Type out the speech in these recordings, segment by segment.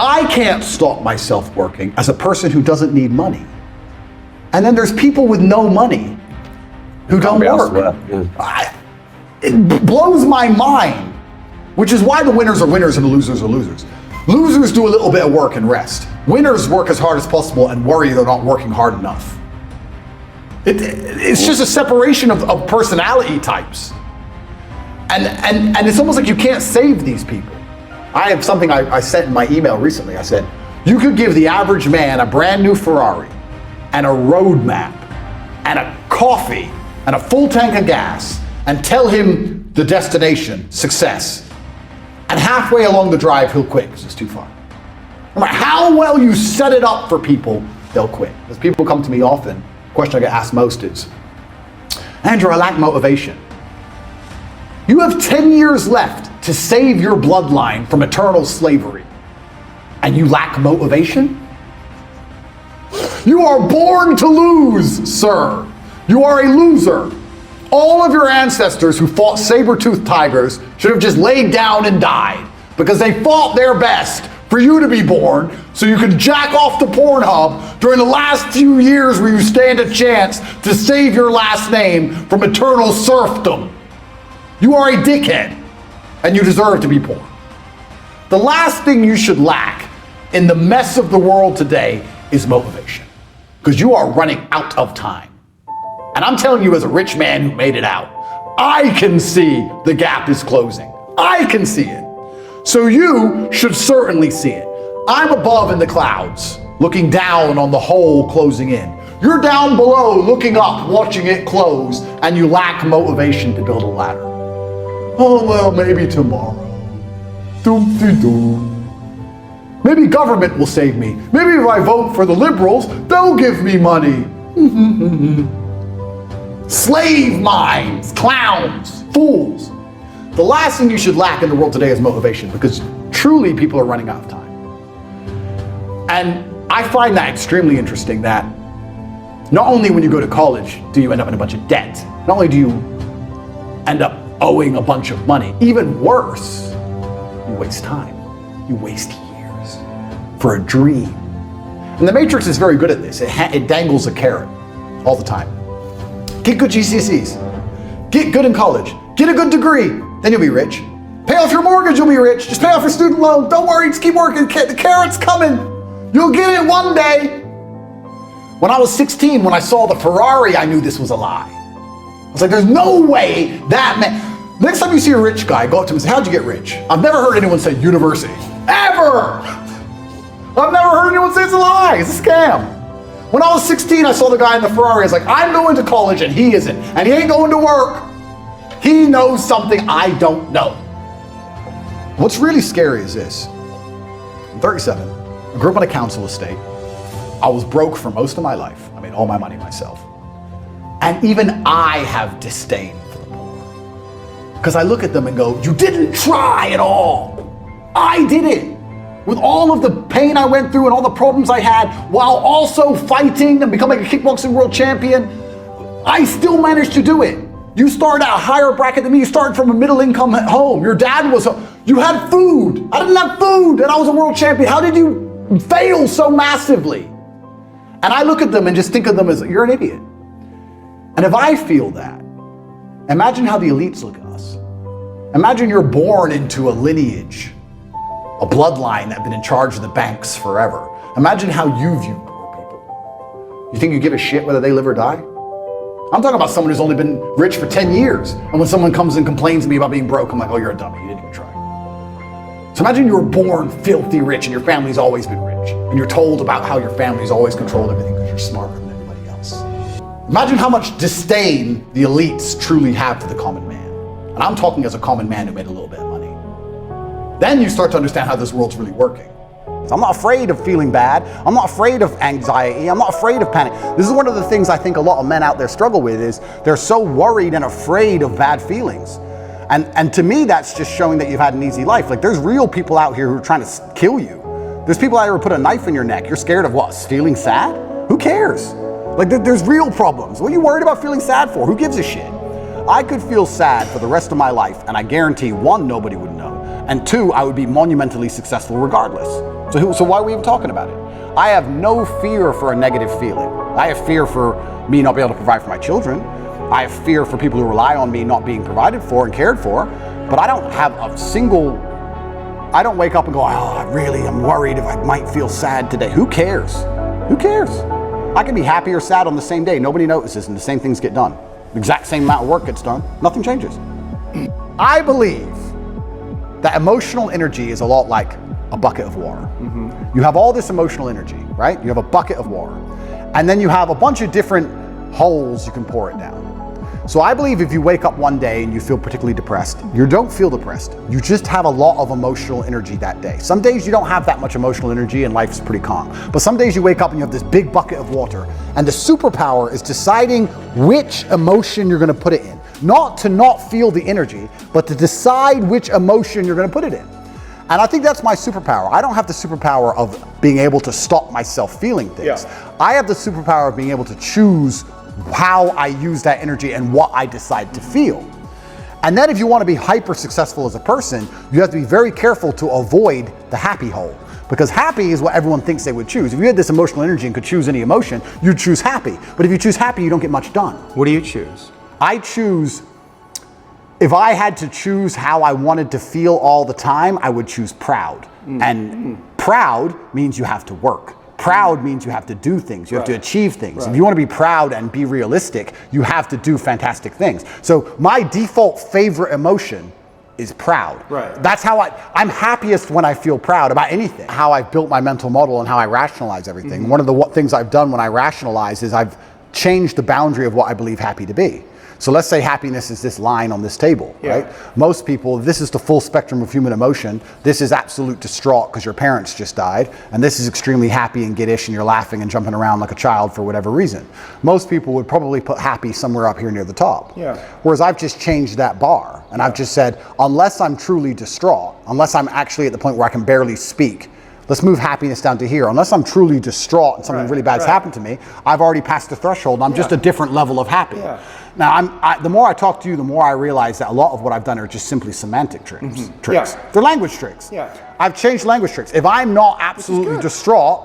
I can't stop myself working as a person who doesn't need money. And then there's people with no money who don't work. It blows my mind, which is why the winners are winners and the losers are losers. Losers do a little bit of work and rest. Winners work as hard as possible and worry they're not working hard enough. It's just a separation of personality types. And it's almost like you can't save these people. I have something I sent in my email recently. I said, you could give the average man a brand new Ferrari and a road map and a coffee and a full tank of gas and tell him the destination, success. And halfway along the drive, he'll quit because it's too far. No matter how well you set it up for people, they'll quit. As people come to me often, the question I get asked most is, Andrew, I lack motivation. You have 10 years left to save your bloodline from eternal slavery, and you lack motivation? You are born to lose, sir. You are a loser. All of your ancestors who fought saber-toothed tigers should have just laid down and died because they fought their best for you to be born so you could jack off to Pornhub during the last few years where you stand a chance to save your last name from eternal serfdom. You are a dickhead, and you deserve to be poor. The last thing you should lack in the mess of the world today is motivation, because you are running out of time. And I'm telling you as a rich man who made it out, I can see the gap is closing. I can see it. So you should certainly see it. I'm above in the clouds, looking down on the hole closing in. You're down below, looking up, watching it close, and you lack motivation to build a ladder. Oh, well, maybe tomorrow. Doom-de-doom. Maybe government will save me. Maybe if I vote for the liberals, they'll give me money. Slave minds, clowns, fools. The last thing you should lack in the world today is motivation, because truly people are running out of time. And I find that extremely interesting, that not only when you go to college do you end up in a bunch of debt, not only do you end up owing a bunch of money, even worse, you waste time. You waste years for a dream. And the Matrix is very good at this. It dangles a carrot all the time. Get good GCSEs. Get good in college. Get a good degree. Then you'll be rich. Pay off your mortgage, you'll be rich. Just pay off your student loan. Don't worry, just keep working. The carrot's coming. You'll get it one day. When I was 16, when I saw the Ferrari, I knew this was a lie. I was like, there's no way that man. Next time you see a rich guy, go up to him and say, how'd you get rich? I've never heard anyone say university. Ever! I've never heard anyone say it's a lie. It's a scam. When I was 16, I saw the guy in the Ferrari. I was like, I'm going to college and he isn't. And he ain't going to work. He knows something I don't know. What's really scary is this. I'm 37. I grew up on a council estate. I was broke for most of my life. I made all my money myself. And even I have disdain for the poor. Because I look at them and go, you didn't try at all. I did it. With all of the pain I went through and all the problems I had, while also fighting and becoming a kickboxing world champion, I still managed to do it. You started at a higher bracket than me. You started from a middle income home. Your dad you had food. I didn't have food and I was a world champion. How did you fail so massively? And I look at them and just think of them as, you're an idiot. And if I feel that, imagine how the elites look at us. Imagine you're born into a lineage, a bloodline that have been in charge of the banks forever. Imagine how you view poor people. You think you give a shit whether they live or die? I'm talking about someone who's only been rich for 10 years. And when someone comes and complains to me about being broke, I'm like, oh, you're a dummy, you didn't even try. So imagine you were born filthy rich and your family's always been rich. And you're told about how your family's always controlled everything because you're smarter than everybody else. Imagine how much disdain the elites truly have for the common man. And I'm talking as a common man who made a little bit of money. Then you start to understand how this world's really working. I'm not afraid of feeling bad. I'm not afraid of anxiety. I'm not afraid of panic. This is one of the things I think a lot of men out there struggle with, is they're so worried and afraid of bad feelings. And to me, that's just showing that you've had an easy life. Like, there's real people out here who are trying to kill you. There's people out here who put a knife in your neck. You're scared of what? Feeling sad? Who cares? Like, there's real problems. What are you worried about feeling sad for? Who gives a shit? I could feel sad for the rest of my life, and I guarantee, one, nobody would know, and two, I would be monumentally successful regardless. So why are we even talking about it? I have no fear for a negative feeling. I have fear for me not being able to provide for my children. I have fear for people who rely on me not being provided for and cared for. But I don't have a single, I don't wake up and go, I'm worried if I might feel sad today. Who cares? Who cares? I can be happy or sad on the same day. Nobody notices and the same things get done. The exact same amount of work gets done. Nothing changes. I believe that emotional energy is a lot like a bucket of water. You have all this emotional energy, right? You have a bucket of water. And then you have a bunch of different holes you can pour it down. So I believe if you wake up one day and you feel particularly depressed, you don't feel depressed. You just have a lot of emotional energy that day. Some days you don't have that much emotional energy and life's pretty calm. But some days you wake up and you have this big bucket of water. And the superpower is deciding which emotion you're going to put it in. Not to not feel the energy, but to decide which emotion you're going to put it in. And I think that's my superpower. I don't have the superpower of being able to stop myself feeling things. Yeah. I have the superpower of being able to choose how I use that energy and what I decide to feel. And then if you want to be hyper successful as a person, you have to be very careful to avoid the happy hole. Because happy is what everyone thinks they would choose. If you had this emotional energy and could choose any emotion, you'd choose happy. But if you choose happy, you don't get much done. What do you choose? I choose, if I had to choose how I wanted to feel all the time, I would choose proud. And proud means you have to work. Proud means you have to do things. You have to achieve things. If you want to be proud and be realistic, you have to do fantastic things. So my default favorite emotion is proud. That's how I'm happiest when I feel proud about anything. How I've built my mental model and how I rationalize everything. One of the things I've done when I rationalize is I've changed the boundary of what I believe happy to be. So let's say happiness is this line on this table, right? Most people, this is the full spectrum of human emotion. This is absolute distraught because your parents just died. And this is extremely happy and giddish and you're laughing and jumping around like a child for whatever reason. Most people would probably put happy somewhere up here near the top. Whereas I've just changed that bar. And I've just said, unless I'm truly distraught, unless I'm actually at the point where I can barely speak, let's move happiness down to here. Unless I'm truly distraught and something really bad's happened to me, I've already passed the threshold and I'm just a different level of happy. Now, the more I talk to you, the more I realize that a lot of what I've done are just simply semantic tricks. They're language tricks. I've changed language tricks. If I'm not absolutely distraught,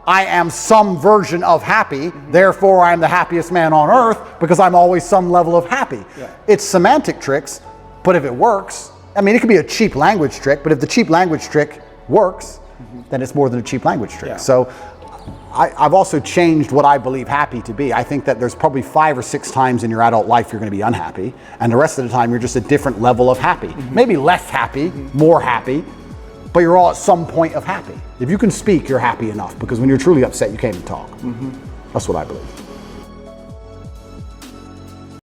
I am some version of happy, therefore I'm the happiest man on earth because I'm always some level of happy. It's semantic tricks, but if it works, I mean, it could be a cheap language trick, but if the cheap language trick works, then it's more than a cheap language trick. So I've also changed what I believe happy to be. I think that there's probably 5 or 6 times in your adult life you're going to be unhappy, and the rest of the time you're just a different level of happy. Maybe less happy, more happy, but you're all at some point of happy. If you can speak, you're happy enough, because when you're truly upset, you can't even talk. That's what I believe.